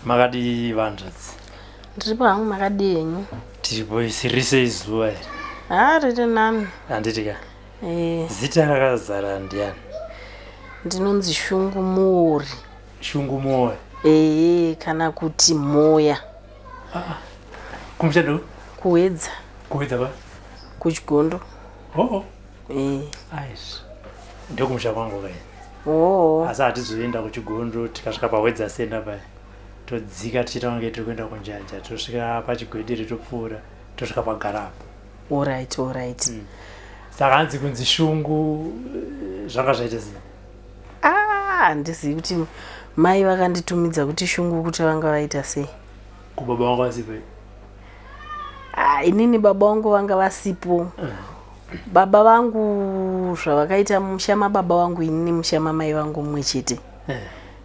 Makadi vandradzi. Ndiripo hangu makadi yenyu. Tiripo sirise izuva iri. Riri nani. Handitika. Zita rakazara ndiani? Ndinonzi Shungumori. Shungumori. Kana kuti moya. Kumushado? Kuwedza. Kuwedza ba? Kuchigondo. Aish. Ndio kumusha kwangu kai. Asi hatizoenda kuchigondo tikasvika pawedza senda paya. Todzika tichita kunge tiri kuenda kunjanja, tosvika pachigwedere topfuura, tosvika pagarapo. Alright. Saka hanzi kunzi shungu zvanga zvaita sei? Handizivi kuti mai vakanditumidza kuti shungu kuti vanga vaita sei. Kubaba vangu vasipo? Inini baba vangu vanga vasipo. Baba vangu zvavakaita mushama baba vangu inini mushama mai vangu mumwe chete.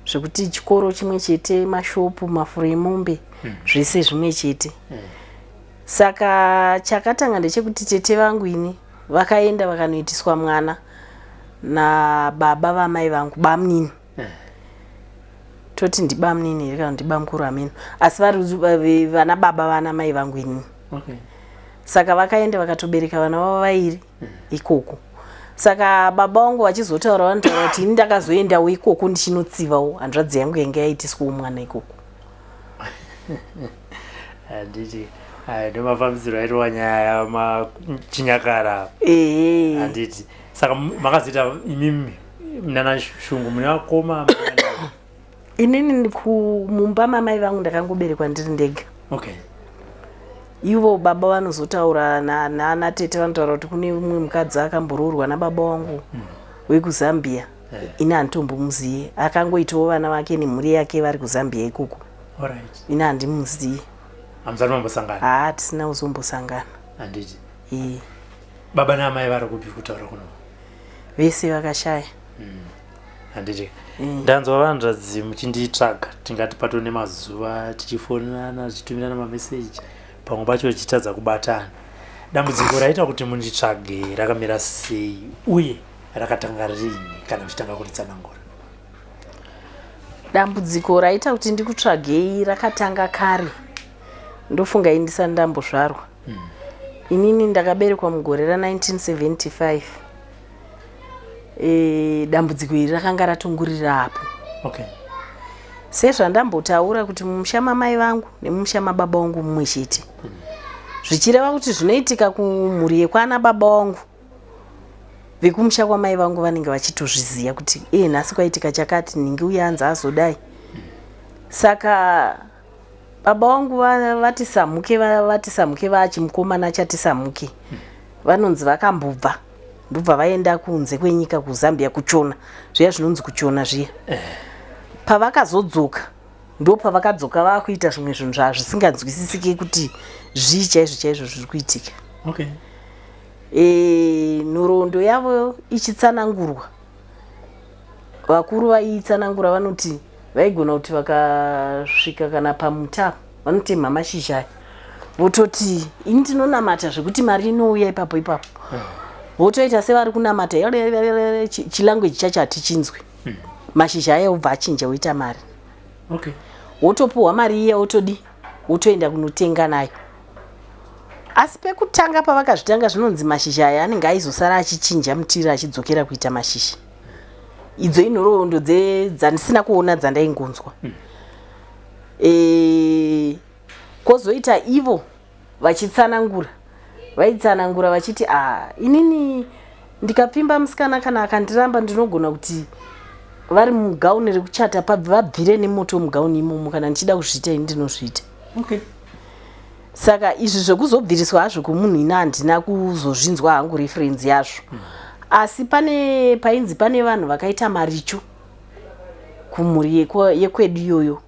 Zvekuti chikoro chimwe chete, mashopu, mafuro emombe, zvese zvimwe chete. Saka chakatanga ndechekuti tete vangu ini vakaenda vakanoitiswa mwana nababa vamai vangu, bamnini. Toti ndibamnini here kana ndibamukuru ameno. Asi vari vana baba vana mai vangu ini. Saka vakaenda vakatobereka vana vavo vairi ikoko. Saka baba vangu vachizotaura vanotaura kuti ini ndakazoendawo ikoko ndichinotsivawo hanzvadzi yangu yange yaitiswawo mwana ikoko. Handiti ndomafambisiro aitwa nyaya yamachinyakara. Handiti. Saka makazoita imimi mnana Shungu mune vakoma? Inini mumba mamai vangu ndakangoberekwa ndiri ndega. Ivo baba vanozotaura nana tete vanotaura kuti kune mumwe mukadzi akambororwa nababa vangu wekuZambia. Ini handitombomuziye. Akangoitawo vana vake nemhuri yake vari kuZambia ikoko. Ini handimuziye. Hamuzati mambosangana? Hatisina kuzombosangana. Handiti. Baba namai vari kupi kutaura kuno? Vese vakashaya. Handiti. Ndanzwa vandradzi muchinditsvaga, tingati patone mazuva tichifonana tichitumirana mameseji, pamwe pacho tichitadza kubatana. Dambudziko raita kuti munditsvage rakamira sei uye rakatanga rini kana muchitanga kuritsanangura? Dambudziko raita kuti ndikutsvagei rakatanga kare. Ndofunga indisati ndambozvarwa. Inini ndakaberekwa mugore ra1975. Dambudziko iri rakanga ratongurira apo. Sezvandambotaura kuti mumushama mai vangu nemumushama baba vangu mumwe chete. Zvichireva kuti zvinoitika kumhuri yekwana baba vangu, vekumusha kwamai vangu vanenge vachitozviziva kuti nhasi kwaitika chakati, ninge uya anzi azodai. Saka baba vangu vati samuke vachimukomana chati samuke. Vanonzi vakambobva. Ndobva vaenda kunze kwenyika kuZambia kuchona. Zviya zvinonzi kuchona zviya. Pavakazodzoka ndo pavakadzoka vakuita zvimwe zvinhu zvisinganzwisisiki kuti zvii chaizvo zviri kuitika. Nhoroondo yavo ichitsanangurwa. Vakuru vaitsanangura vanoti vaigona kuti vakasvika kana pamuta vanoti Mashizha. Vototi ini ndinonamata zvekuti mari inouya ipapo. Votoita sevari kunamata chilangweji chacho hatichinzwi. Mashizha aya obva achinja oita mari. Wotopuhwa mari iya wotoenda kunotenga nayo. Asi pekutanga pavakazvitanga zvinonzi mashizha aya anenge aizosara achichinja mutiri achidzokera kuita mashizha. Idzo inhoroondo dzandisina kuona dzandaingonzwa. Kozoita ivo vachitsanangura. Vaitsanangura vachiti inini ndikapimba musikana kana akandiramba ndinogona kuti vari mugauni rekuchata vabvire nemoto mugauni imomo kana ndichida kuzviita ini ndinozviita. Saka izvi zvekuzobviriswa hazvo kumunhu ina handina kuzozvinzwa hangu referensi yazvo. Asi painzi pane vanhu vakaita maricho kumhuri yekwedu iyoyo.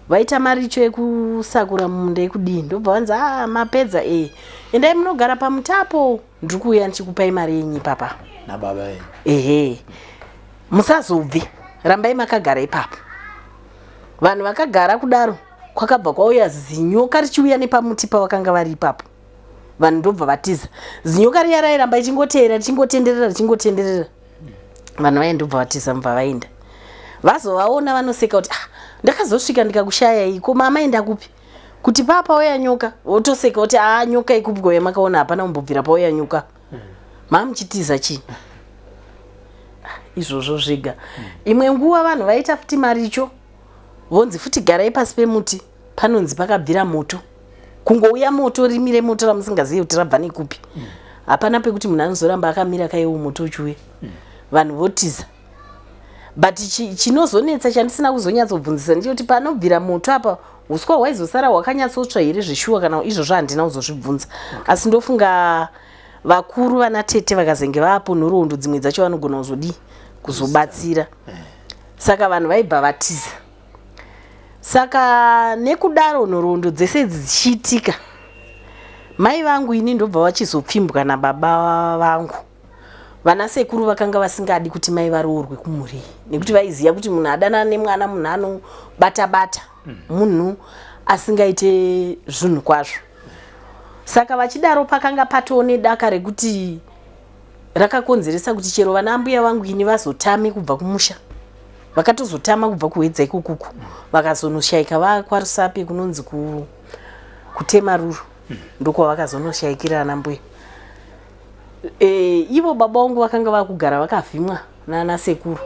Vaita maricho ekusakura mumunda ekudii. Ndobva vanzi mapedza endai munogara pamutapo ndiri kuuya ndichikupai mari yenyu papa. Nababa musazobve, rambai makagara ipapo. Vanhu vakagara kudaro, kwakabva kwauya zinyoka richiuya nepamuti pavakanga vari ipapo. Vanhu ndobva vatiza. Zinyoka riya rairamba richingotenderera. Vanhu vaenda ndobva vatiza mubva vaenda. Vazovaona vanoseka kuti ndakazosvika ndikakushaya iko mama enda kupi kuti papa oya nyoka wotoseka kuti nyoka ikupi kwa makaona hapana kumbobvira pa oya nyoka mamuchitiza chini izvozvo zviga imwe nguva vanhu vaita futi maricho vonzi futi garai pasi pemuti panonzi pakabvira moto kungouya moto rimire moto ramusingazivi kuti rabva nekupi hapana pekuti munhu anozoramba akamira kaiwo moto uchiuya vanhu votiza but chinozonetsa chandisina kuzonyatsobvunzisa ndechekuti panobvira moto apa uswa hwaizosara hwakanyatsotsva here zvishuwa kana izvozvo handina kuzozvibvunza asi ndofunga vakuru vana tete vakazenge vapo nhoroondo dzimwe dzacho vanogona kuzodii kuzobatsira saka vanhu vaibva vatiza saka nekudaro nhoroondo dzese dzichiitika mai vangu ini ndobva vachizopfimbwa nababa vangu vana sekuru vakanga vasingadi kuti mai varoorwe kumhuri nekuti vaiziva kuti munhu adanana nemwana munhu anobata-bata munhu asingaite zvinhu kwazvo saka vachidaro pakanga patoo nedaka rekuti rakakonzeresa kuti chero vana mbuya vangu ini vazotame kubva kumusha vakatozotama kubva kuhedza ikukuku vakazonoshaika vakwarusapi kunonzi kutema ruru ndokwa vakazonoshaikira ana mbuya ivo baba vangu vakanga vakugara vakavhimwa nana sekuru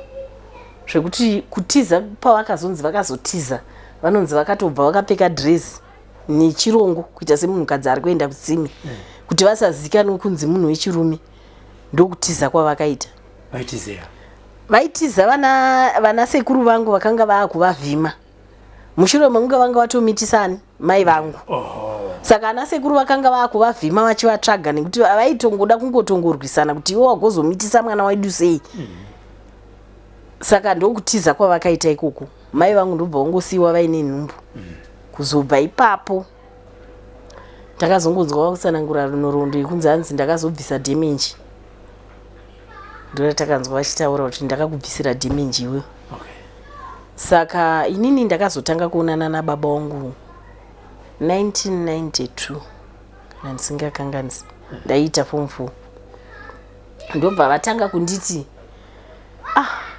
zvekuti kutiza pavakazonzi vakazotiza vanonzi vakatobva vakapfeka dress nechirongo kuita semunhukadzi ari kuenda kutsime kuti vasazikanwe kunzi munhu wechirume ndokutiza kwavakaita vaitiza vana sekuru vangu vakanga vaakuvavhima mushure mekunge vanga vatomitisani mai vangu saka ana sekuru vakanga vaakuvavhima vachivatsvaga nekuti vaitongoda kungotongorwisana kuti iwo wagozomitisa mwana wedu sei saka ndokutiza kwavakaita ikoko mai vangu ndobva vangosiyiwa vaine nhumbu kuzobva ipapo ndakazongonzwa kusanangura nhoroondo yekunzi hanzi ndakazobvisa damage ndotakanzwa vachitaura kuti ndakakubvisira damage iwe saka inini ndakazotanga kuonana nababa vangu 1992 kana ndisingakanganisi ndaiita form 4 ndobva vatanga kunditi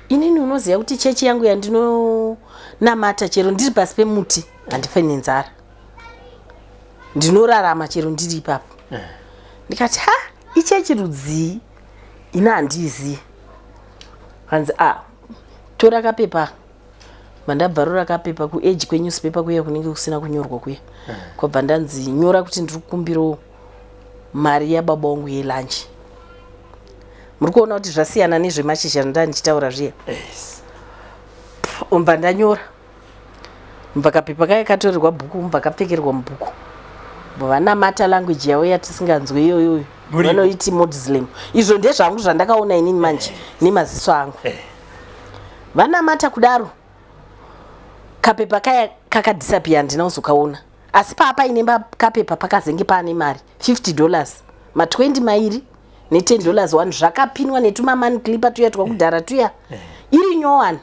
inini unoziva kuti chechi yangu yandinonamata chero ndiri pasi pemuti handifani nenzara ndinorarama chero ndiri ipapo ndikati ichechirudzi ina handizivi hanzi tora kapepa mandabva rakapepa kuedge kwenewspaper kuya kunenge kusina kunyorwa kuya kwabva ndanzi nyora kuti ndiri kukumbirawo mari yababa vangu yelanchi muri kuona kuti zvasiyana nezvemashizha ndandichitaura zviya umbva ndanyora umbva kapepa kaya katorerwa bhuku umbva kapfekerwa mubhuku vanamata language yavo yatisinganzwe iyoyo vanoiti Muslim izvo ndezvangu zvandakaona inini manje nemaziso angu vanamata kudaro kapepa kaya kakadisapia handina kuzokaona asi papa ine kapepa pakazenge paane mari $50 ma20 mairi ne$10 one zvakapinwa netumamani clipper tuya twakudhara tuya iri nyowani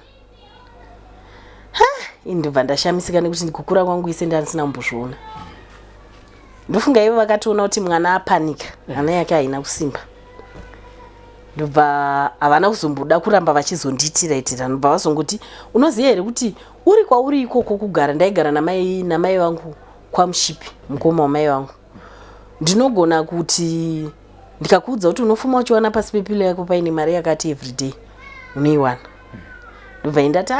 indobva ndashamisika nekuti ndikukura kwangu ise ndanisina kumbozviona ndofunga ivo vakatoona kuti mwana apanika hana yake haina kusimba ndobva havana kuzomboda kuramba vachizonditira ndobva vazongoti unoziva here kuti uri kwauri ikoko kugara ndaigara namai vangu kwamushipi mukoma wamai vangu ndinogona kuti ndikakuudza kuti unofuma uchiwana pasi pepilo yako paine mari yakati everyday unoiwana ndobva indati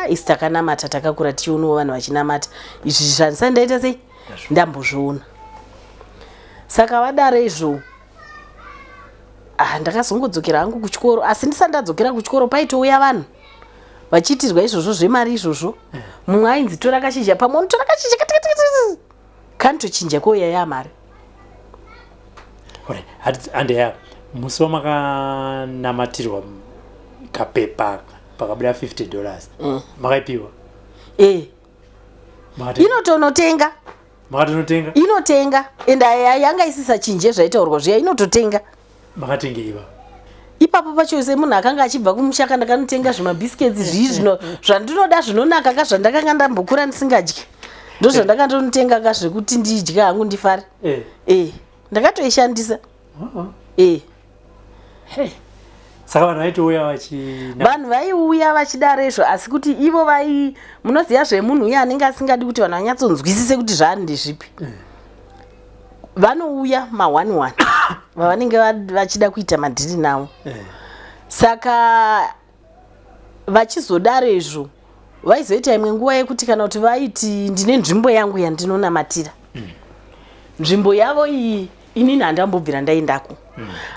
isi takanamata takakura tichionawo vanhu vachinamata izvi zvandisa ndaita sei ndambozviona saka vadaro izvo ndakazongodzokera hangu kuchikoro asi ndisandadzokera kuchikoro paitouya vanhu vachiitirwa izvozvo zvemari izvozvo mumwe ainzi tora kashizha pamwe tora kashizha kanitochinja kouya yamari andeya musi wamakanamatirwa kapepa pakabuda $50 makaipiwa inotonotenga makatonotenga inotenga ende yanga isisa chinje zvaitaurwa zviya inototenga makatengeiva ipapo pachose munhu akanga achibva kumusha ndakanotenga zvimabhisiketsi zvizvino zvandinoda zvinonaka ka zvandakanga ndambokura ndisingadyi ndo zvandakanotenga ka zvekuti ndidya hangu ndifare ndakatoishandisa Saka vanhu vaitouya vanhu vaiuya vachidaro izvo, asi kuti ivo munoziva zvemunhu uye anenge asingadi kuti vanhu vanyatsonzwisise kuti zvaari ndezvipi. Vanouya ma1-1 vavanenge vachida kuita madhiri navo. Saka vachizodaro izvo vaizoita imwe nguva yekuti kana kuti vaiti ndine nzvimbo yangu yandinonamatira. Nzvimbo yavo iyi inini handambobvira ndaendako.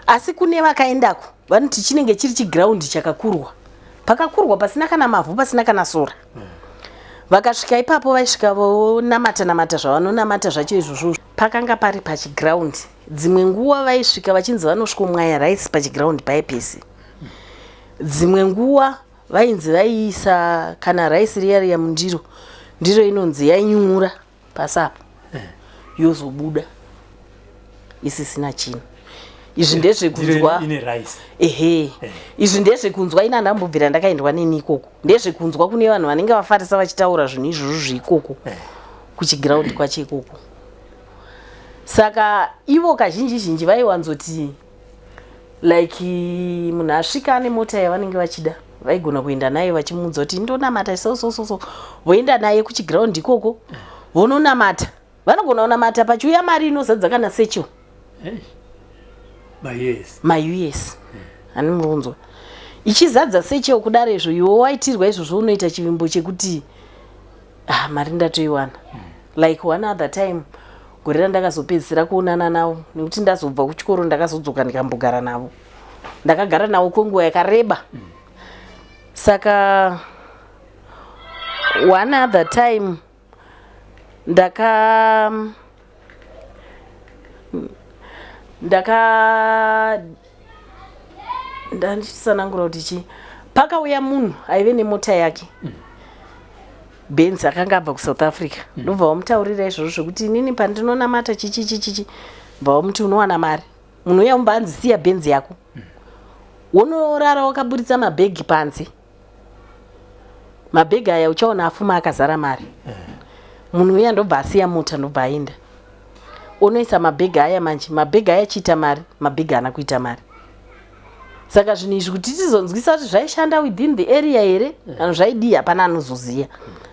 Asi kune vakaendako vanoti chinenge chiri chigraundi chakakurwa. Pakakurwa pasina kana mavhu, pasina kana sora. Vakasvika ipapo vaisvika vonamata zvavanonamata zvacho izvozvo. Pakanga pari pachigraundi. Dzimwe nguva vaisvika vachinzi vanosvomwaya raisi pachigraundi paipesi. Dzimwe nguva vainzi vaiisa kana raisi riya mundiro, ndiro inonzi yainyura pasapo yozobuda isisina chinhu. Izvi ndezvekunzwa izvi ndezvekunzwa ina ndambobvira ndakaendwa neni ikoko. Ndezvekunzwa kune vanhu vanenge vafarisa vachitaura zvinhu izvozvo zveikoko kuchigraundi kwacho ikoko. Saka ivo kazhinji vaiwanzoti like munhu asvika ane mota yavanenge vachida vaigona kuenda naye vachimuudza kuti ndonamata so voenda naye kuchigraundi ikoko vononamata. Vanogona kunamata pachiuya mari inozadza kana secho maUS ani murunzwa ichizadza secho kudaro izvo iwo waitirwa izvozvo unoita chivimbo chekuti mari ndatoiwana. Like one other time gore randakazopedzisira kuonana navo nekuti ndazobva kuchikoro ndakazodzoka ndikambogara navo, ndakagara navo kwenguva yakareba. Saka one other time ndandichisanangura kuti chi pakauya munhu aive nemota yake Benz akanga abva kuSouth Africa. Ndobva wamutaurira izvozvo zvekuti inini pandinonamata chichi bva wamuti unowana mari. Munhu uya umbanzisiya Benz yako. Unorara wakaburitsa mabhegi panze. Mabhegi aya uchaona afuma akazara mari. Munhu uya ndobva asiya mota ndobva aenda. Unoisa mabhegi aya manje, mabhegi aya chiita mari, mabhegi haana kuita mari. Saka zvinhu izvi kuti tizonzwisa kuti zvaishanda within the area here, kana zvaidii hapana anozoziya.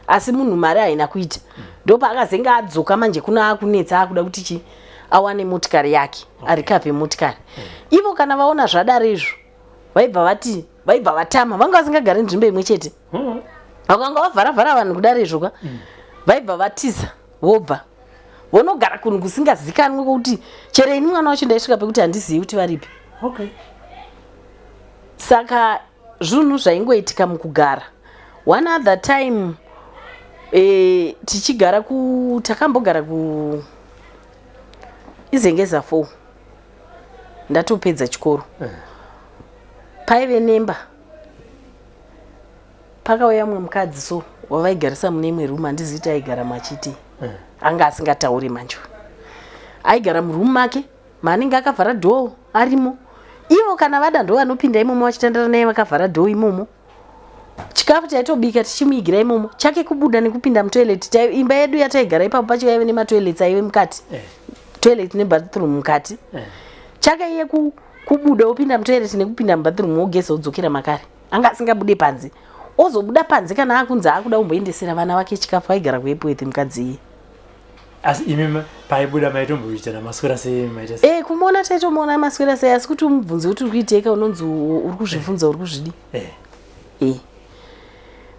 Asi munhu mari haina kuita. Ndopa akazenga adzoka manje kuna akunetsa akuda kuti chi awane motikari yake, arikavhe motikari. Ivo kana vaona zvadaro izvo, vaibva vatama, vanga vasingagari nzvimbo imwe chete. Vakanga vavhara vanhu kudaro izvo vaibva vatiza, vobva. Vonogara kunhu kusingazikanwi kuti chero ini mwana wacho ndaisvika pekuti handizivi kuti varipi. Saka zvinhu zvaingoitika mukugara. One other time tichigara takambogara izengeza 4 ndatopedza chikoro. Paive nemba pakauya mumwe mukadzi so wavaigarisa mune imwe rumu, handizivi kuti aigara machiti anga asingatauri manje. Aigara murumu make maanenge akavhara dhoo arimo. Ivo kana vada ndo vanopinda imomo vachitandara naye vakavhara dhoo imomo. Chikafu taitobika tichimuigira imomo, chake kubuda nekupinda mutoileti. Imba yedu yataigara ipapo pacho yaive nematoileti aive mukati, toilet nebathroom mukati. Chake iye kubuda opinda mutoileti nekupinda mubathroom wogeza wodzokera makare. Anga asingabude panze. Ozobuda panze kana akunzi akuda kumboendesera vana vake chikafu, aigara kuepo with mukadzi iye. Asi imima paibuda maitomboita namaswera sei maita sei? Kumuona taitomuona maswera sei, asi kuti umubvunze kuti urikuiteka unonzi uri kuzvibvunza uri kuzvidi.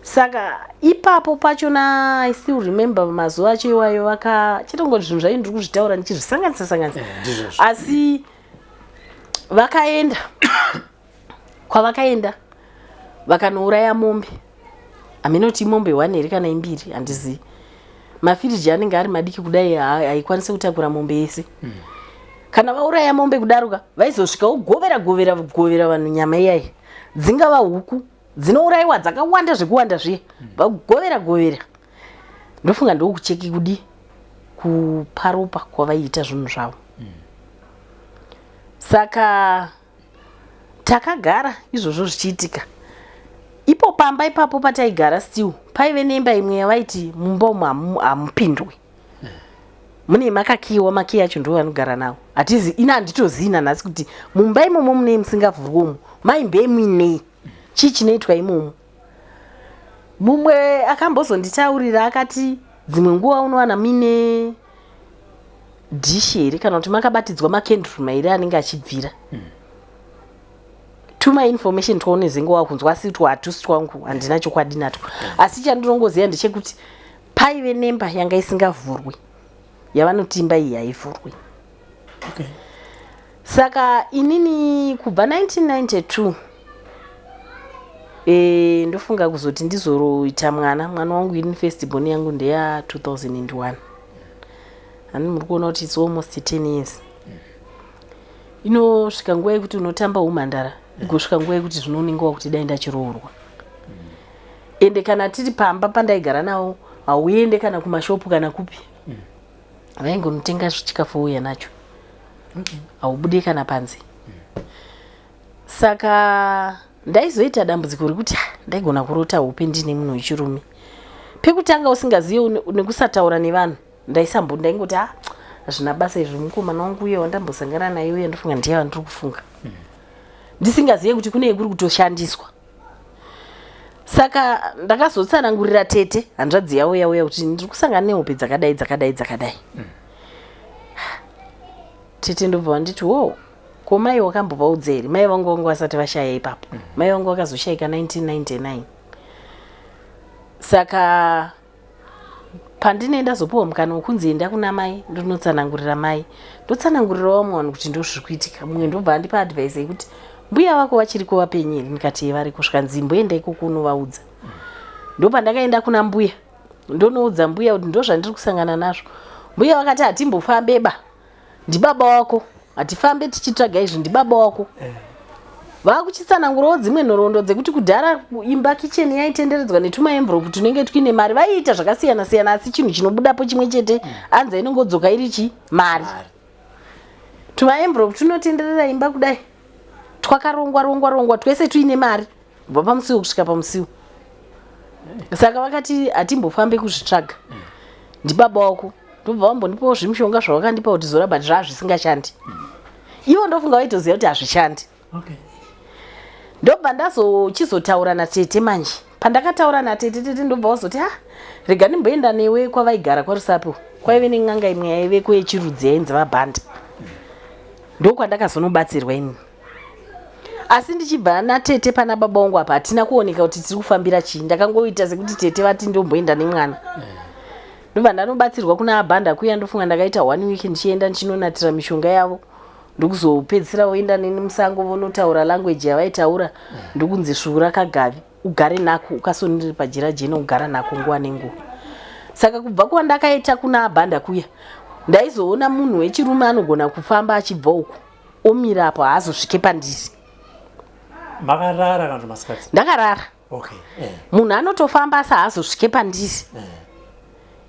Saka ipapo pachona I still remember mazuva acho iwayo chitongoti zvinhu zvaini ndiri kuzvitaura ndichizvisanganisa. Asi vakaenda kwavakaenda vakanouraya mombe. Aminoti mombe 1 here kana 2 handizivi. Mafiriji anenge ari madiki kudai haikwanisi kutakura mombe yese. Kana vauraya mombe kudaruka vaizosvika govera vanhu nyama iyai. Dzingava huku dzinourayiwa dzakawanda zvekuwanda zviye, vagovera. Ndofunga ndokucheki kudi kuparopa kwavaiita zvinhu zvavo. Saka takagara izvozvo zvichiitika. Ipo pamba ipapo pataigara still paive nemba imwe yavaiti mumba umu hamupindwi. mune makakiwa maki yacho ndo vanogara nawo hatizi ina handitozina nhasi kuti mumba imomo mune musingavhurwomo maimbe muinei chii chinoitwa imomo. Mumwe akambozonditaurira akati dzimwe nguva unowana mine dishi here kana kuti makabatidzwa makenduru mairi anenge achibvira. Tuma information twaone zenguva kunzwa asi twatusi twangu handina chokwadi natwo. Asi chandinongoziva ndechekuti paive nemba yanga isingavhurwi yavanoti imba iyi haivhurwi. Saka inini kubva 1992 ndofunga kuzoti ndizoroita mwana wangu ini first born yangu ndeya 2001. Hani muri kuona kuti it's almost 10 years. Inosvika nguva yekuti unotamba umhandara igosvika nguva yekuti zvinoningwa kuti dai ndachiroorwa. Ende kana tiri pamba pandaigara nawo hauende kana kumashopu kana kupi vaingonotenga chikafu uya nacho haubude kana panze. Saka ndaizoita dambudziko rekuti ndaigona kurota upe ndine munhu wechirume. Pekutanga usingazivi nekusataura nevanhu ndaingoti hazvina basa izvi mukomana wangu uye wandambosangana naye uye ndofunga ndiye wandiri kufunga ndisingazive kuti kune kuri kutoshandiswa. Saka ndakazotsanangurira tete hanzvadzi yauya kuti ndiri kusangana nehope dzakadai. Tete ndobva wanditi wo ko mai wakambobva udzeri. Mai vangu vasati vashaya ipapo. Mai vangu vakazoshayika 1999. Saka pandinoenda zopuwa mukana wokunzi enda kuna mai ndinotsanangurira mai ndotsanangurirawo mwana kuti ndozviri kuitika. Mumwe ndobva andipa advice yekuti mbuya vako vachiri kuvapenyeri. Ndikati vari kusvika nzimbo enda ikoko unovaudza. Ndopandakaenda kuna mbuya ndonoudza mbuya kuti ndozvandiri kusangana nazvo. Mbuya vakati hatimbofambeba ndibaba wako hatifambe tichitsvaga izvi ndibaba wako. Vakuchitsanangurawo dzimwe nhoroondo dzekuti kudhara imba kicheni yaitenderedzwa netumaenvelope tunenge tuine mari. Vaiita zvakasiyana siyana asi chinhu chinobudapo chimwe chete anza inongodzoka iri mari. Tumaenvelope tunotenderera imba kudai twakarongwa twese tuine mari kubva pamusiwo kusvika pamusiwo. Saka vakati hatimbofambe kuzvitsvaga ndibaba wako. Ndobva vambondipawo zvimushonga zvavakandipa kuti zora but zvazvisingashandi. Ivo ndofunga vaitoziva kuti hazvishandi. Ndobva ndazochizotaura natete manje. Pandakataura natete ndobva wazoti rega ndimboenda newe kwavaigara kwaRusapo. Kwaive nen'anga imwe yaive kuWechirudzi yainzi vaBhanda. Ndokwandakazonobatsirwa ini. Asi ndichibva natete pana baba wangu apa hatina kuoneka kuti tiri kufambira chii. Ndakangoita sekuti tete vati ndomboenda nemwana. Ndobva ndanobatsirwa kuna aBhanda kuya ndofunga ndakaita 1 week ndichienda ndichinonatira mishonga yavo. Ndokuzopedzisira woenda neni musango vonotaura language yavaitaura ndokunzi Shura Kagavi ugare nako ukasoniri pajira jena ugara nako nguva nenguva. Saka kubva kwandakaita kuna aBhanda kuya ndaizoona munhu wechirume anogona kufamba achibva uko omira apo haazosvike pandiri. Makarara kana masikati? Ndakarara. Munhu anotofamba asi haazosvike pandiri.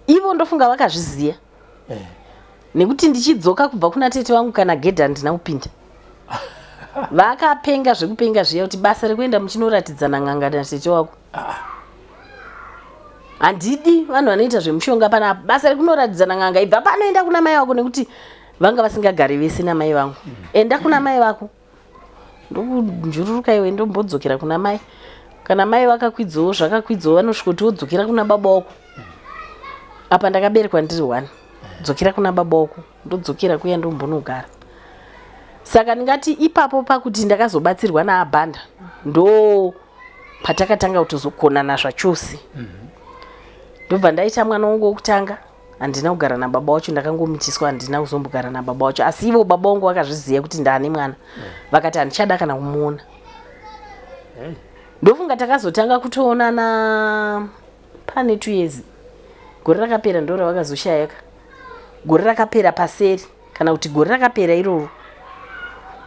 Ivo ndofunga vakazviziva. Nekuti ndichidzoka kubva kuna tete wangu kana gedha handina kupinda. Vakapenga zvekupenga zviya kuti basa rekuenda muchinoratidzana n'anga natete wako. Handidi vanhu vanoita zvemushonga pana basa rekunoratidzana n'anga ibva panoenda kuna mai vako nekuti vanga vasingagari vese namai vangu. Enda kuna mai vako. Ndokunjururuka iwe ndombodzokera kuna mai. Kana mai vakakwidzawo zvakakwidzawo vanosvika wodzokera kuna baba wako. Apa ndakaberekwa ndiri 1. Dzokera kuna baba wako. Ndodzokera kuya ndombonogara. Saka ndingati ipapo pakuti ndakazobatsirwa naABhanda ndo patakatanga kutozokonana zvachose. Ndobva ndaita mwana wangu wokutanga handina kugara nababa wacho. Ndakangomitiswa handina kuzombogara nababa wacho. Asi ivo baba wangu vakazviziva kuti ndane mwana. Vakati handichada kana kumuona. Ndofunga takazotanga kutoonana pane 2 years. Gore rakapera ndoro vakazoshayaka. Gore rakapera paseri kana kuti gore rakapera iroro.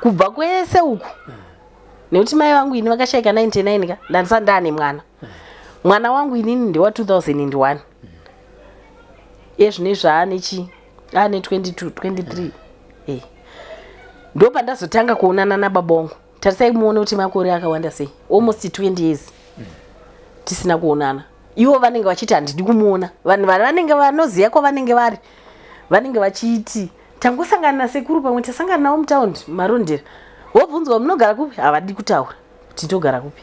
Kubva kwese uku. Nekuti mai vangu ini vakashayika 99 ka ndandisa ndane mwana. Mwana wangu inini ndewa 2001. Ezvinezvi ane 22 23. Ndo pandazotanga kuonana nababa vangu. Tarisai muone kuti makore akawanda sei. Almost 20 years. Tisina kuonana. Ivo vanenge vachiti handidi kumuona. Vanhu vanenge vanoziva kwavanenge vari vanenge vachiti tangosangana nasekuru pamwe tasangana nawo mutaundi marondera wobvunzwa munogara kupi havadi kutaura kuti togara kupi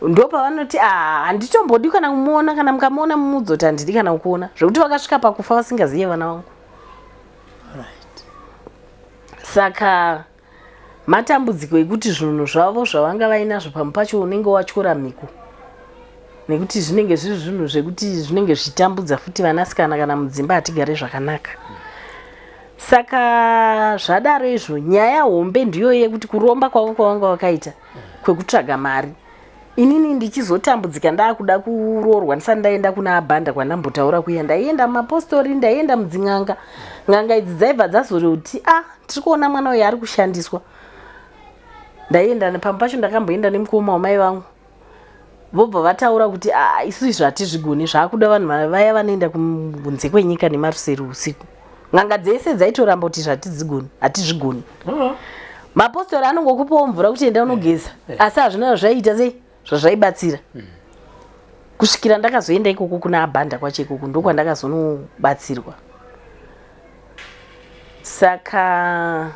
ndo pavanoti handitombodi kana kumuona kana mukamuona mumudzoti handidi kana kukuona zvekuti vakasvika pakufa vasingazive vana vangu. Saka matambudziko ekuti zvinhu zvavo zvavanga vainazvo pamupacho unenge watyora miko nekuti zvinenge zviri zvinhu zvekuti zvinenge zvitambudza futi vanasikana kana mudzimba hatigare zvakanaka. Saka zvadaro izvo nyaya hombe ndiyo yekuti kuromba kwavo kwavanga vakaita kwekutsvaga mari inini ndichizotambudzika ndakuda kuroorwa ndisati ndaenda kuna abhanda kwandambotaura kuya ndaienda mumapostori ndaienda mudzin'anga n'anga idzi dzaibva dzazoti tiri kuona mwana uyu ari kushandiswa. Ndaienda pamwe pacho ndakamboenda nemukoma wamai vangu vobva vataura kuti isu izvo hatizvigoni zvaakuda vanhu vaya vanoenda kunze kwenyika nemaruseri usiku. N'anga dzese dzaitoramba kuti hatizvigoni. Mapostori anongokupawo mvura kuti enda unogeza asi hazvina zvaita sei zvazvaibatsira. Kusvikira ndakazoenda ikoko kuna abhanda kwacho ikoko ndokwandakazonobatsirwa. Saka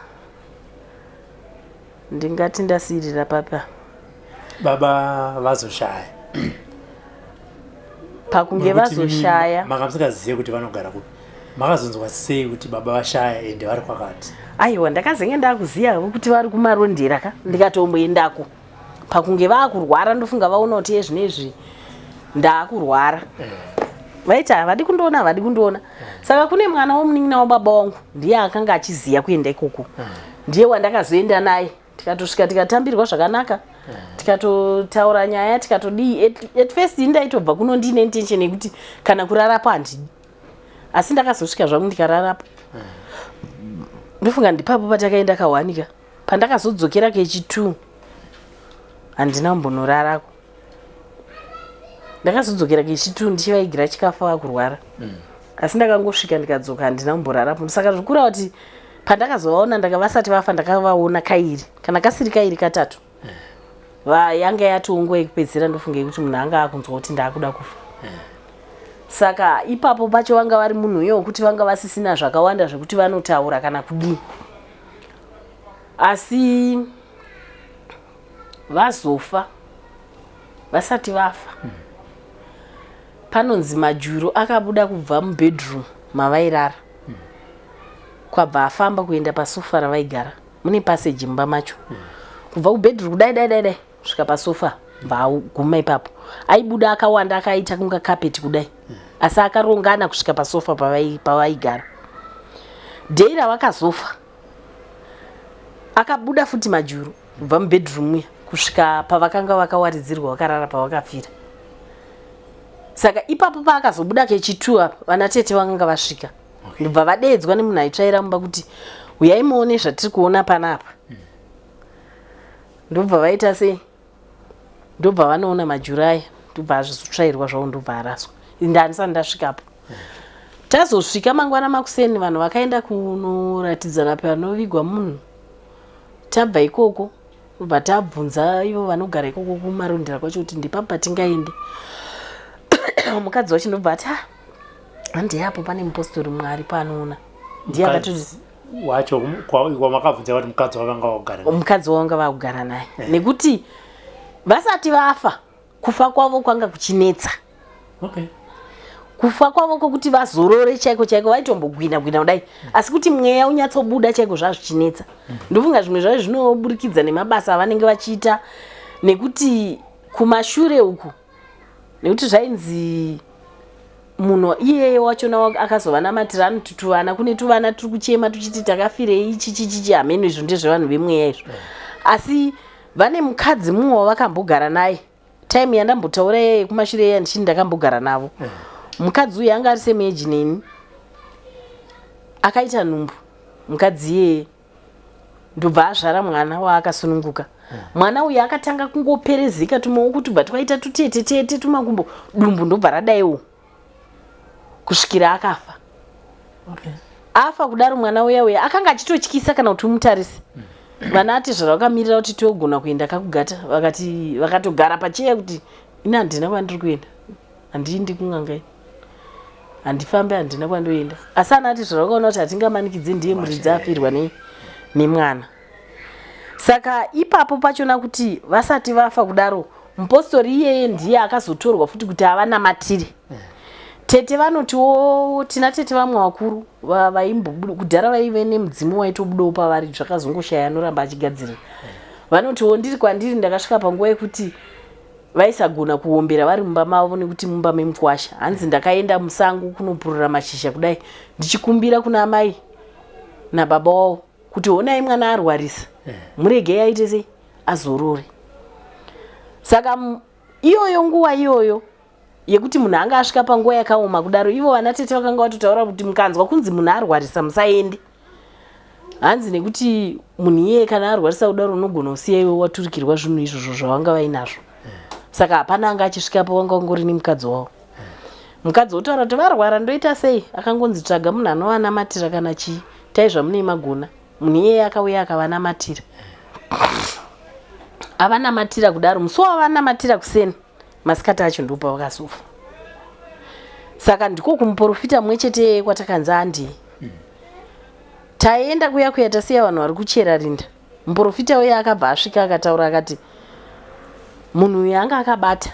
ndingati ndasirira papa baba vazoshaya pakunge vazoshaya makamusingazive kuti vanogara kupi makazonzwa sei kuti baba vashaya ende vari kwakati? Aiwa ndakazenge ndakuziva kuti vari kumarondera ka ndikatomboendako pakunge vaakurwara ndofunga vaona kuti ezvinezvi ndaakurwara vaiti havadi kundoona saka kune mwana womunin'ina wababa wangu ndiye akanga achiziva kuenda ikoko ndiye wandakazoenda naye tikatosvika tikatambirwa zvakanaka tikatotaura nyaya tikatodii at first ndaitobva kuno ndiine intention yekuti kana kurarapo handidi asi ndakazosvika zvangu ndikararapo ndofunga ndipapo patakaenda kawanika pandakazodzokera kechi2 handina kumbonorarako ndakazodzokera kechi2 ndichivaigira chikafu vakurwara asi ndakangosvika ndikadzoka handina kumborarapo saka zvikura kuti pandakazovaona vasati vafa ndakavaona kairi kana kasiri kairi katatu yanga yatongo yekupedzera ndofunga kuti munhu anga akunzwa kuti ndaakuda kufa. Saka ipapo pacho vanga vari munhu uyo kuti vanga vasisina zvakawanda zvekuti vanotaura kana kudii asi vazofa vasati vafa panonzi Majuro akabuda kubva mubedroom mavairara kwabva afamba kuenda pasofa ravaigara mune passage mumba macho kubva kubedroom kudai svika pasofa mbaguma ipapo aibuda akawanda akaita kunga carpet kudai asi akarongana kusvika pasofa pavaigara. Dhei ravakazofa akabuda futi Majuro kubva mubedroom uya kusvika pavakanga vakawaridzirwa vakarara pavakafira. Saka ipapo paakazobuda kechi2 apa vana tete vakanga vasvika ndobva vadeedzwa nemunhu aitsvaira mumba kuti uyai muone zvatiri kuona panapa. Ndobva vaita sei ndobva vanoona Majuro aya ndobva azvizotsvairwa zvavo ndobva araswa ndandisati ndasvikapo. Tazosvika mangwana makuseni vanhu vakaenda kunoratidzana panovigwa munhu tabva ikoko ndobva tabvunza ivo vanogara ikoko kumarondera kwacho kuti ndipapa patingaende. Mukadzi wacho ndobva ati handi apo pane mupostori mumwe ari panoona ndiye akatoti wacho kwamakabvunza kuti mukadzi wavanga vagara mukadzi wavanga vagara naye nekuti vasati vafa kufa kwavo kwanga kuchinetsa. Kufa kwavo kwokuti vazorore chaiko vaitombogwina kudai asi kuti mweya unyatsobuda chaiko zvazvichinetsa. Ndofunga zvimwe zvazvo zvinoburikidza nemabasa avanenge vachiita nekuti kumashure uku nekuti zvainzi munhu iyeye wachona akazova namatira anoti tuvana kune tuvana turi kuchema tuchiti takafirei ichichichichi hameno izvo ndezvevanhu vemweya izvo asi vane mukadzi mumwe wavakambogara naye time yandambotaura yeye kumashure yeye ndichini ndakambogara navo. Mukadzi uyu anga ari semeji neni akaita nhumbu mukadzi iyeye ndobva azvara mwana waakasununguka. Mwana uyu akatanga kungoperezeka tumaoko tubva twaita tutete tumakumbo dumbu ndobva radaiwo kusvikira akafa. Afa kudaro mwana uya akanga achitotyisa kana kuti umutarise. Vana ati zvavakamirira kuti togona kuenda kakugata vakatogara pacheya kuti ina handina kwandiri kuenda handiendi kungangai handifambe handina kwandoenda. Asi anati zvakaona kuti hatingamanikidzi ndiye muridzi afirwa nemwana. Saka ipapo pachona kuti vasati vafa kudaro, mupostori iyeye ndiye akazotorwa futi kuti avanamatire. Tete vanotiwo tina tete vamwe vakuru kudhara vaive nemudzimu waitobudawo pavari zvakazongoshaya anoramba achigadzira. Vanotiwo ndiri kwandiri ndakasvika panguva yekuti vaisagona kuombera vari mumba mavo nekuti mumba memukwasha. Hanzi ndakaenda musango kunopurura mashizha kudai ndichikumbira kuna amai nababa wavo kuti honai mwana arwarisa, muregei aite sei azorore. Saka iyoyo nguva iyoyo yekuti munhu anga asvika panguva yakaoma kudaro, ivo vanatete vakanga vatotaura kuti mukanzwa kunzi munhu arwarisa musaende. Hanzi nekuti munhu iye kana arwarisa kudaro unogona kusiya iwe waturikirwa zvinhu izvozvo zvavanga vainazvo. Saka hapana anga achisvikapo, wanga ungori nemukadzi wavo. Mukadzi wotaura kuti varwara ndoita sei, akangonzi tsvaga munhu anovanamatira kana chii, tai zvamune magona. Munhu iye akauya akavanamatira. Avanamatira kudaro, musi wavanamatira kuseni, masikati acho ndopa vakazofa. Saka ndiko kumuprofita mumwe chete kwatakanzi andiye. Taenda kuya tasiya vanhu vari kuchera rinda. Muprofita uye akabva asvika akataura akati munhu uyu anga akabata.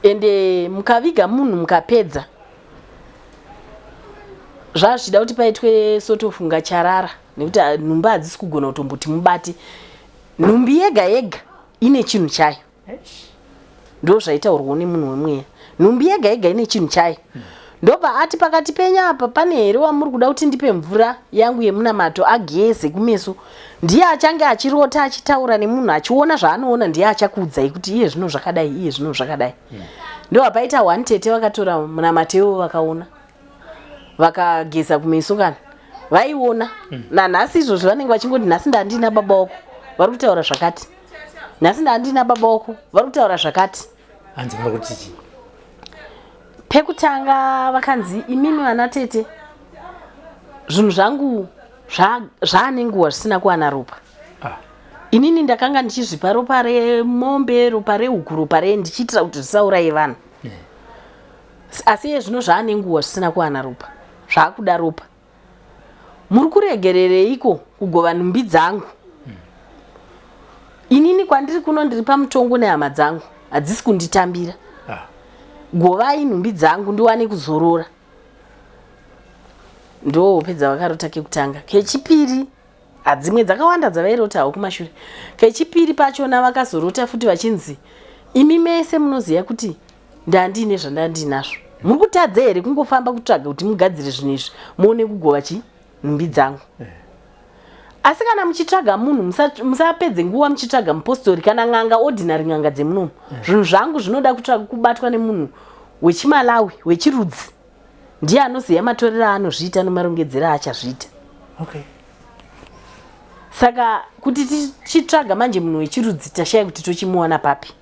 Ende mukaviga munhu mukapedza, zvazvida kuti paitwe sotofunga charara, nekuti nhumbi hadzisi kugona kutomboti mubati. Nhumbi yega yega ine chinhu chayo. Ndo zvaitaurwa nemunhu wemweya. Nhumbi yega yega ine chinhu chayo. Ndobva ati pakati penya apa pane here wamuri kuda kuti ndipe mvura yangu yemunamato ageze kumeso, ndiye achange achirota achitaura nemunhu achiona zvaanoona, ndiye achakuudzai kuti iye zvino zvakadai, iye zvino zvakadai. Ndo apaita one tete vakatora munamatewo vakaona, vakageza kumeso kana vaiona. Nanhasi izvozvo vanenge vachingoti nhasi ndandina baba wako vari kutaura zvakati, nhasi ndandina baba wako vari kutaura zvakati. Hanzi kuti chii? Pekutanga vakanzi imimi vana tete zvinhu zvangu zvaane nguva zvisina kuwana ropa. Inini ndakanga ndichizvipa ropa remombe, ropa rehuku, ropa ndichiitira kuti zvisauraye vanhu. Asi iye zvino zvaane nguva zvisina kuwana ropa, zvaakuda ropa. Muri kuregerereiko kugova nhumbi dzangu? Inini kwandiri kuno ndiri pamutongo nehama dzangu, hadzisi kunditambira. Govai nhumbi dzangu ndiwane kuzorora. Ndo pedza vakarota kekutanga. Kechipiri hadzimwe dzakawanda dzavairotawo kumashure. Kechipiri pachona vakazorota futi vachinzi imi mese munoziva kuti ndandine zvandandinazvo. Muri kutadza here kungofamba kutsvaga kuti mugadzire zvinhu izvi muone kugova nhumbi dzangu? Asi kana muchitsvaga munhu musapedze nguva muchitsvaga mupostori kana n'anga, ordinary n'anga dzemunomu. Zvinhu zvangu zvinoda kubatwa nemunhu wechimalawi, wechirudzi. Ndiye anoziva matorero aanozviita nemarongedzero aachazviita. Saka kuti tichitsvaga manje munhu wechirudzi tashaya kuti tochimuwana papi.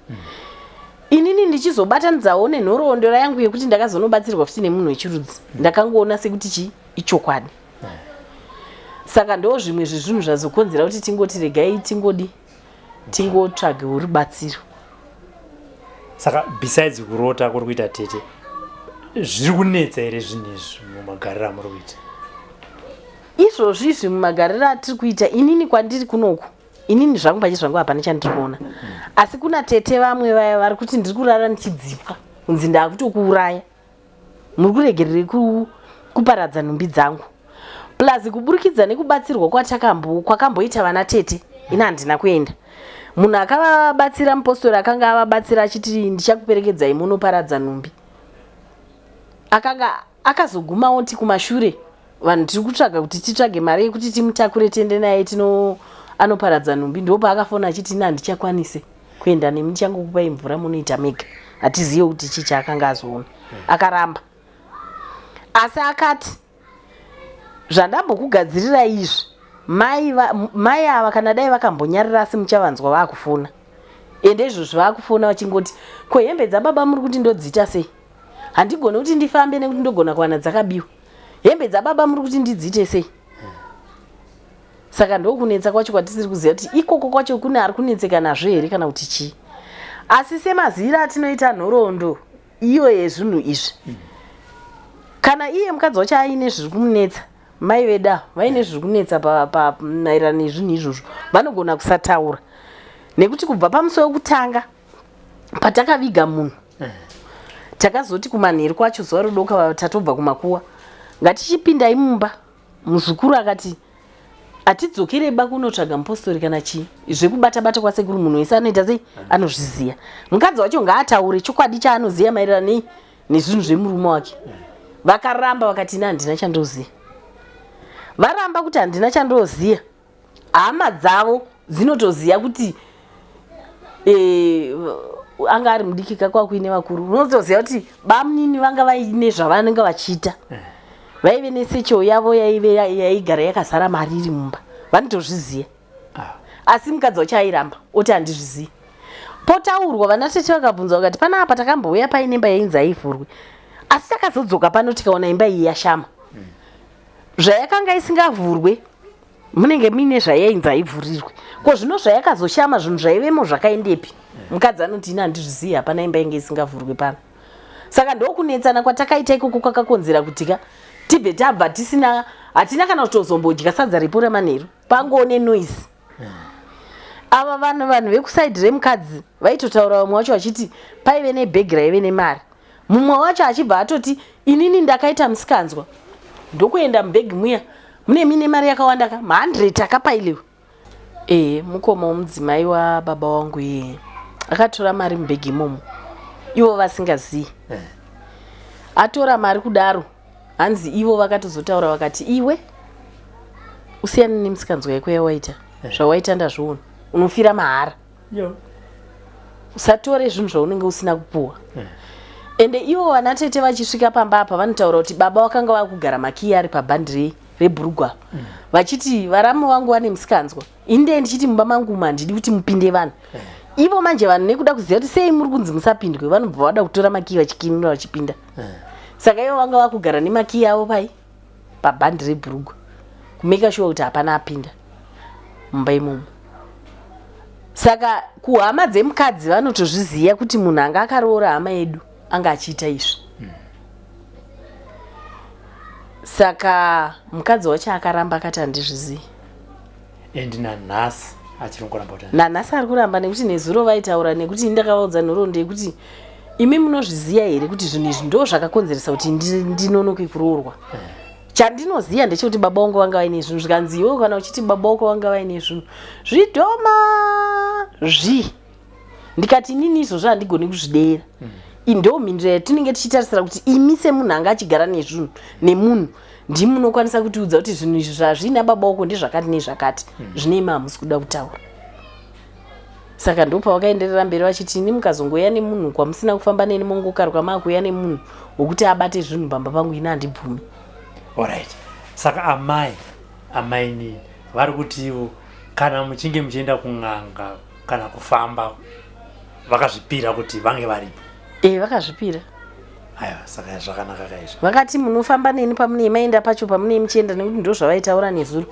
Inini ndichizobatanidzawo nenhoroondo yangu yekuti ndakazonobatsirwa futi nemunhu wechirudzi, ndakangoona sekuti ichokwadi. Saka ndo zvimwe zvezvinhu zvazokonzera kuti tingoti regai tingotsvaga rubatsiro. Saka besides kurota kuri kuita tete, zviri kunetsa here zvinhu izvi mumagariro amuri kuita? Izvozvi izvi mumagariro atiri kuita, inini kwandiri kunoku, inini zvangu pache zvangu hapana chandiri kuona. Asi kuna tete vamwe vaya vari kuti ndiri kurara ndichidzipwa kunzi ndakutokuuraya, muri kuregerere kuparadza nhumbi dzangu. Plus kuburikidza nekubatsirwa kwakamboita vana tete, ina handina kuenda. Munhu akavabatsira mupostori akanga avabatsira achiti ndichakuperekedzai munoparadza nhumbi, akanga akazogumawo ti kumashure vanhu tiri kutsvaga kuti titsvage mari yekuti timutakure tiende naye anoparadza nhumbi. Ndopa akafona achiti ina handichakwanise kuenda nemi, ndichangokupai mvura munoita mega, hatizive kuti chii chaakanga azoona. Akaramba. Asi akati zvandambokugadzirira izvi, mai ava kana dai vakambonyarira asi muchavanzwa vaakufona. Ende izvozvo vaakufona vachingoti ko hembe dzababa muri kuti ndodzita sei? Handigoni kuti ndifambe nekuti ndogona kuwana dzakabiwa. Hembe dzababa muri kuti ndidzite sei? Saka ndokunetsa kwacho kwatisiri kuziva kuti ikoko kwacho kune ari kunetseka nazvo here kana kuti chii. Asi semazira atinoita nhoroondo iyo yezvinhu izvi, kana iye mukadzi wacho aine zviri kumunetsa, mai veda vaine zviri kunetsa maererano nezvinhu izvozvo, vanogona kusataura. Nekuti kubva pamusi wekutanga patakaviga munhu, takazoti kumanheru kwacho zuva rodoka tatobva kumakuwa, ngatichipindai mumba. Muzukuru akati atidzokereba kunotsvaga mupostori kana chii, zvekubata-bata kwasekuru munhu wese anoita sei, anozviziva. Mukadzi wacho ngaataure chokwadi chaanoziva maererano nezvinhu zvemurume wake. Vakaramba vakati ina handina chandoziva. Varamba kuti handina chandoziva, hama dzavo dzinotoziva kuti anga ari mudiki kakwakuine vakuru. Unotoziva kuti bamunini vanga vaine zvavanenge vachiita, vaive nesecho yavo yaigara yakazara mari iri mumba, vanotozviziva. Asi mukadzi wacho airamba oti handizvizivi. Potaurwa vanatete vakabvunza vakati pana apa takambouya paine imba yainzi aivhurwe, asi takazodzoka pano tikaona imba iyi yashama. Zvayakanga isingavhurwe munenge mine zvayainzi aivhurirwe. Ko zvino zvayakazoshama zvinhu zvaivemo zvakaendepi? Mukadzi anoti ina handizvizivi, hapana imba inge isingavhurwe pano. Saka ndokunetsana kwatakaita ikoko kwakakonzera kutika tibve tabva hatina kana kutozombodya sadza ripo ramanheru, pangone noise. Ava vanhu vekusaidhi remukadzi vaitotaura vamwe wacho vachiti paive nebhegi raive nemari. Mumwe wacho achibva atoti inini ndakaita musikanzwa, ndokuenda mubhegi muya mune mine mari yakawanda ka 100 akapailiwa. Mukoma womudzimai wababa wangu iye akatora mari mubhegi imomo, ivo vasingazivi. Atora mari kudaro, hanzi ivo vakatozotaura vakati iwe usiyane nemusikanzwa yako yawaita, zvawaita ndazviona, unofira mahara. Usatore zvinhu zvaunenge usina kupuwa. Ende ivo vanatete vachisvika pamba apa vanotaura kuti baba vakanga vakugara makiyi ari pabhandi rebhurugwa, vachiti varamo vangu vane musikanzwa, inde ndichiti mumba mangu mandidi kuti mupinde vanhu. Ivo manje vanhu nekuda kuziva kuti sei muri kunzi musapindwe, vanobva vada kutora makiyi vachikinura vachipinda. Saka ivo vanga vakugara nemakiyi avo pabhandi rebhurugwa, kumeka shuwa kuti hapana apinda mumba imomo. Saka kuhama dzemukadzi vanotozviziva kuti munhu anga akaroora hama yedu anga achiita izvi. Saka mukadzi wacho akaramba akati handizvizivi. Nanhasi achirongoramba kuti nanhasi ari kuramba, nekuti nezuro vaitaura, nekuti ndakavaudza nhoroondo yekuti imi munozviziva here kuti zvinhu izvi ndo zvakakonzeresa kuti ndinonoke kuroorwa. Chandinoziva ndechekuti baba vangu vanga vaine zvinhu, zvikanzi iwewe kana uchiti baba vako vanga vaine zvinhu zvidhoma ndikati inini izvozvo handigoni kuzvidera. Ndo mhinduro yatinenge tichitarisira kuti imi semunhu anga achigara nezvinhu nemunhu ndimunokwanisa kutiudza kuti zvinhu izvi zvazvina baba vako ndezvakati nezvakati, zvine imi hamusi kuda kutaura. Saka ndopavakaenderera mberi vachiti ini mukazongoya nemunhu kwamusina kufamba neni mongokaruka maakuya nemunhu wokuti abate zvinhu pamba pangu, ina handibvumi. Alright. Saka amai ni vari kuti ivo kana muchinge muchienda kun'anga kana kufamba vakazvipira kuti vange varipo. Vakazvipira. Aiwa, saka zvakanaka kaizvo. Vakati munofamba neni pamune maenda pacho pamune muchienda, nekuti ndo zvavaitaura nezuro.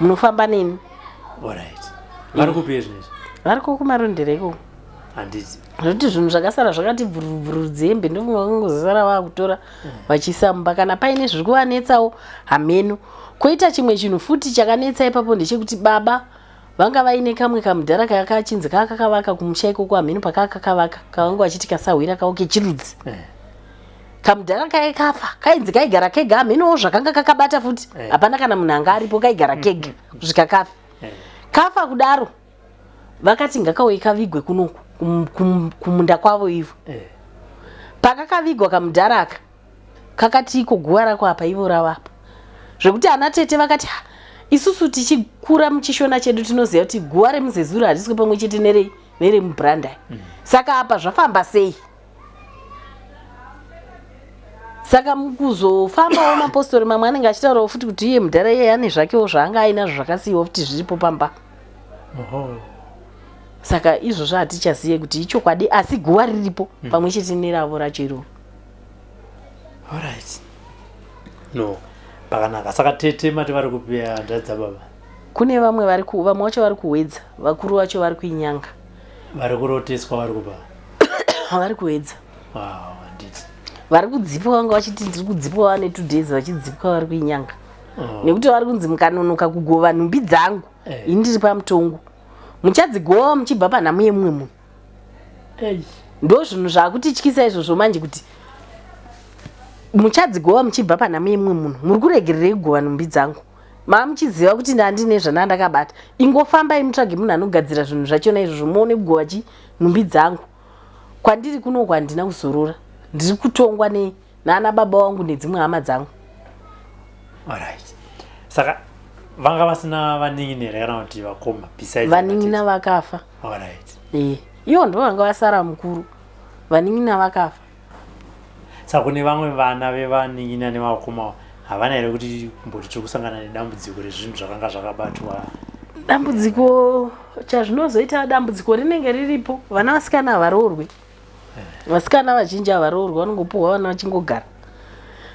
Munofamba neni. Alright. Vari kupi izvi? Vari kumarondera ikoko. Handiti. Zvokuti zvinhu zvakasara zvakati bvurubvuru dzembe ndofunga vakangozara vakutora vachiisa mumba. Kana paine zviri kuvanetsawo hameno. Koita chimwe chinhu futi chakanetsa ipapo ndechekuti baba vanga vaine kamwe kamudhara kakachinzi kakavaka kumusha ikoko hameno pakakavaka kavanga vachiti kasahwira kawo kechirudzi. Kamudhara kai kafa kainzi kaigara kega hamenowo zvakanga kakabata futi, hapana kana munhu anga aripo, kaigara kega kusvika kafa. Kafa kudaro vakati ngakauye kavigwe kunoku kumunda kwavo ivo. Pakakavigwa kamudhara aka kakati iko guva rako apa ivo ravapa, zvekuti ana tete vakati isusu tichikura muchishona chedu tinoziva kuti guva remuzezuru hariswe pamwe chete neremubrandai. Saka apa zvafamba sei? Saka mukuzofambawo mapostori mamwe anenge achitaurawo futi kuti iye mudhara iye ane zvakewo zvaanga ainazvo zvakasiyiwa futi zviripo pamba. Saka izvozvo hatichazive kuti ichokwadi, asi guva riripo pamwe chete neravo racho iroro. Alright. No, pakanaka. Saka tete mati vari kupi hanzvadzi dzababa? Kune vamwe vacho vari kuwedza, vakuru vacho vari kuinyanga. Vari kuroteswa vari kupa? Vari kuwedza. Wow, handiti. vari kudzipwa vanga vachiti ndiri kudzipwa vane 2 days vachidzipwa vari kuinyanga nekuti vari kunzi mukanonoka kugova nhumbi dzangu indiri pamutongo muchadzigova muchibva panhamo yemumwe munhu ndo zvinhu zvakutityisa izvozvo manje kuti muchadzigova muchibva panhamo yemumwe munhu muri kuregererei kugova nhumbi dzangu muchiziva kuti ndandine zvanandakabata ingofambai mutsvage munhu anogadzira zvinhu zvachona izvozvo muone kugova nhumbi dzangu kwandiri kunoko handina kuzorora ndiri kutongwa nana baba wangu nedzimwe hama dzangu. Alright. Saka vanga vasina vaninginere kana kuti vakoma besides vaningina vakafa. Alright. Iyo ndo vanga vasara mukuru. Vaningina vakafa. Saka kune vamwe vana vevaningina nevakoma havana here kuti kumboti tiri kusangana nedambudziko rezvinhu zvakanga zvakabatwa. Dambudziko chazvinozoita dambudziko rinenge riripo vana vasikana havaroorwi. Vasikana vazhinji havaroorwi vanongopuhwa vana vachingogara.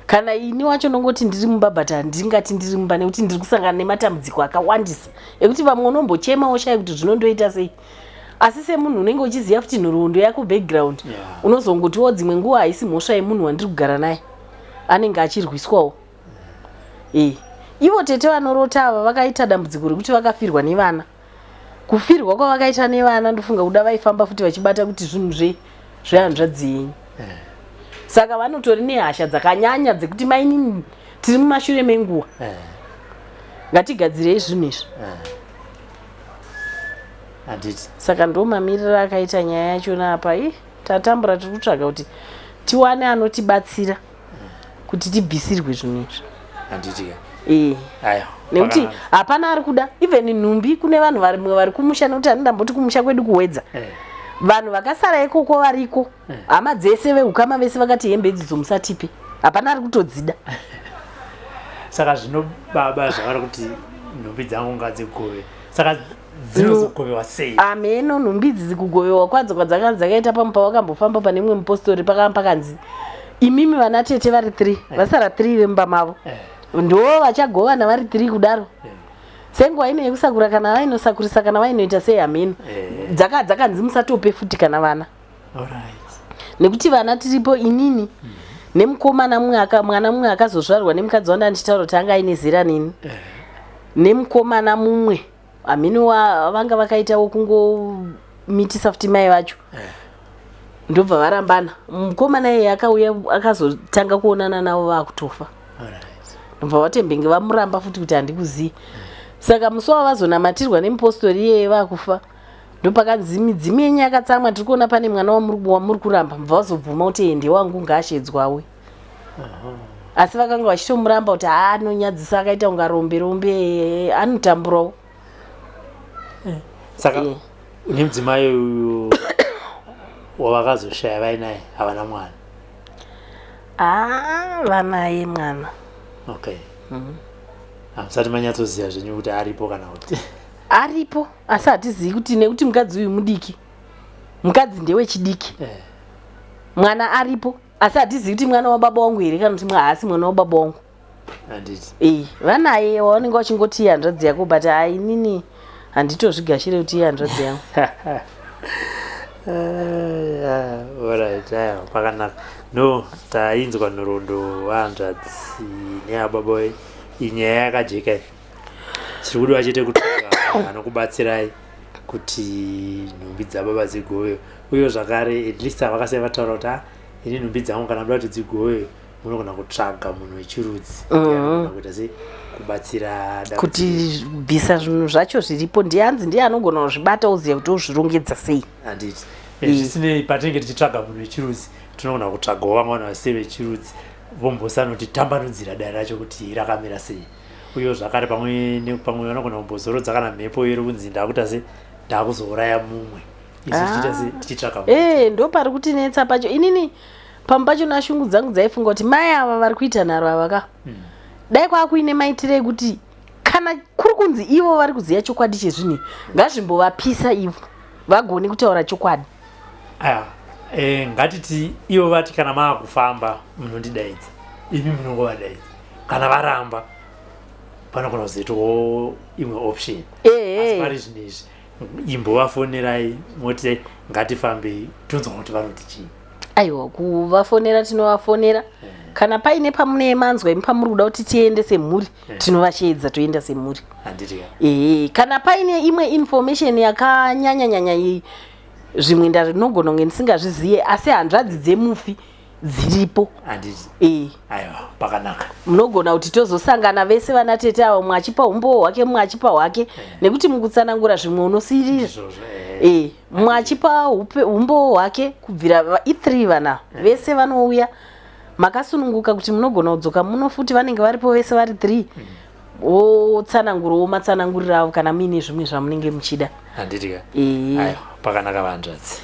Kana ini wacho nongoti ndiri mubabhata ndingati ndiri mumba nekuti ndiri kusangana nematambudziko akawandisa ekuti vamwe unombochema woshaya kuti zvinondoita sei. Asi semunhu unenge uchiziva kuti nhoroondo yako background unozongotiwo dzimwe nguva haisi mhosva yemunhu wandiri kugara naye anenge achirwiswawo. Ivo tete vanorota ava vakaita dambudziko rekuti vakafirwa nevana. Kufirwa kwavakaita nevana ndofunga kuda vaifamba futi vachibata kuti zvinhu zvehanzvadzi yenyu. Saka vanotori nehasha dzakanyanya dzekuti maini tiri mumashure menguva. Ngatigadzirei zvinhu izvi. Handiti. Saka ndo mamiriro akaita nyaya yachona apa. Tatambura tiri kutsvaga kuti tiwane anotibatsira kuti tibvisirwe zvinhu izvi. Handiti. Aya. Nekuti hapana ari kuda even nhumbi kune vanhu varimwe vari kumusha nekuti handamboti kumusha kwedu kuwedza. Vanhu vakasara ikoko variko hama dzese veukama vese vakati hembe idzidzo musatipe hapana ari kutodzida. Saka zvinobaba zvavari kuti nhumbi dzangu ngadzigove. Saka dzinozogovewa sei? Ameno nhumbi idzi dzikugovewa kwadzo kwadzakanga dzakaita pamupa wakambofamba pane mumwe mupostori pakanzi imimi vana tete vari 3 vasara 3 vemba mavo ndo vachagovana vari 3 kudaro. Senguva ino yekusakura kana vainosakurisa kana vainoita sei ameno dzakanzi musatope futi kana vana. Nekuti vana tiripo inini nemukomana mwana mumwe akazozvarwa nemukadzi wanda ndichitaura kuti anga aine zera nini nemukomana mumwe ameno vanga vakaitawo kungomitisa futi mai vacho ndobva varambana. Mukomana iye akauya akazotanga kuonana navo vakutofa ndobva vatembenge vamuramba futi kuti handikuzivi. Saka musi wavazonamatirwa nemupostori iyeye vakufa ndopakanzi midzimu yenyu yakatsamwa tiri kuona pane mwana wamuri kuramba mubva vazobvuma kuti ende wangu ngaashedzwawe. Asi vakanga vachitomuramba kuti anonyadzisa akaita kunga rombe anotamburawo. Saka une mudzimai uyu wavakazoshaya vainaye havana mwana? Vanaye mwana. Okay. Hamusati manyatsoziva zvenyu kuti aripo kana kuti? Aripo asi hatizivi kuti nekuti mukadzi uyu mudiki mukadzi ndewechidiki mwana aripo asi hatizivi kuti mwana wababa wangu here kana kuti haasi mwana wababa wangu. Handiti. Vanaye wavanenge vachingoti hanzvadzi yako but inini handitozvigashire kuti hanzvadzi yangu. Alright, pakanaka. No, tainzwa nhoroondo wahanzvadzi neababa inyaya yakajeka iyi. Chiri kudiwa chete kuti anokubatsirai kuti nhumbi dzababa dzigovewe uye zvakare at least havakasai vataura kuti ini nhumbi dzangu kana muda kuti dzigovewe munogona kutsvaga munhu wechirudzi kuita sei kubatsira kuti bvisa zvinhu zvacho zviripo ndianzi ndiye anogona kuzvibata uziva kuti ozvirongedza sei. Handiti. Zvisinei patinenge tichitsvaga munhu wechirudzi tinogona kutsvagawo vamwe vanhu vasi vechirudzi vombosana kuti tambanudzira dare racho kuti rakamira sei uye zvakare pamwe vanogona kumbozorodza kana mhepo iri kunzi ndakuita se ndakuzouraya mumwe izvi tichiita se tichitsvaga ndo pari kutinetsa pacho. Inini pamwe pacho nashungu dzangu dzaifunga kuti mai ava vari kuita nharo ava dai kwakuine maitirei kuti kana kuri kunzi ivo vari kuziva chokwadi chezvinhu ngazvimbovapisa ivo vagone kutaura chokwadi. Ngatiti ivo vati kana maakufamba munondidaidza imi munongovadaidza kana varamba panogona kuzoitawo imwe option. Asi pari zvinhu izvi imbovafonerai moti ngatifambei tonzwa kuti vanoti chii aiwa kuvafonera tinovafonera kana paine pamunemanzwa imi pamuri kuda kuti tiende semhuri tinovashedza toenda semhuri. Kana paine imwe information yakanyanya zvimwe ndinogona kunge ndisingazvizive asi hanzvadzi dzemufi dziripo. Pakanaka. Munogona kuti tozosangana vese vana tete avo mwachipa umbo hwake mwachipa hwake nekuti mukutsanangura zvimwe unosirira. Mwachipa umbo hwake kubvira i3 vana vese vanouya makasununguka kuti munogona kudzoka muno futi vanenge varipo vese vari 3 wotsanangura matsanangurira avo kana muine zvimwe zvamunenge muchida. Pakanaka vanzvadzi.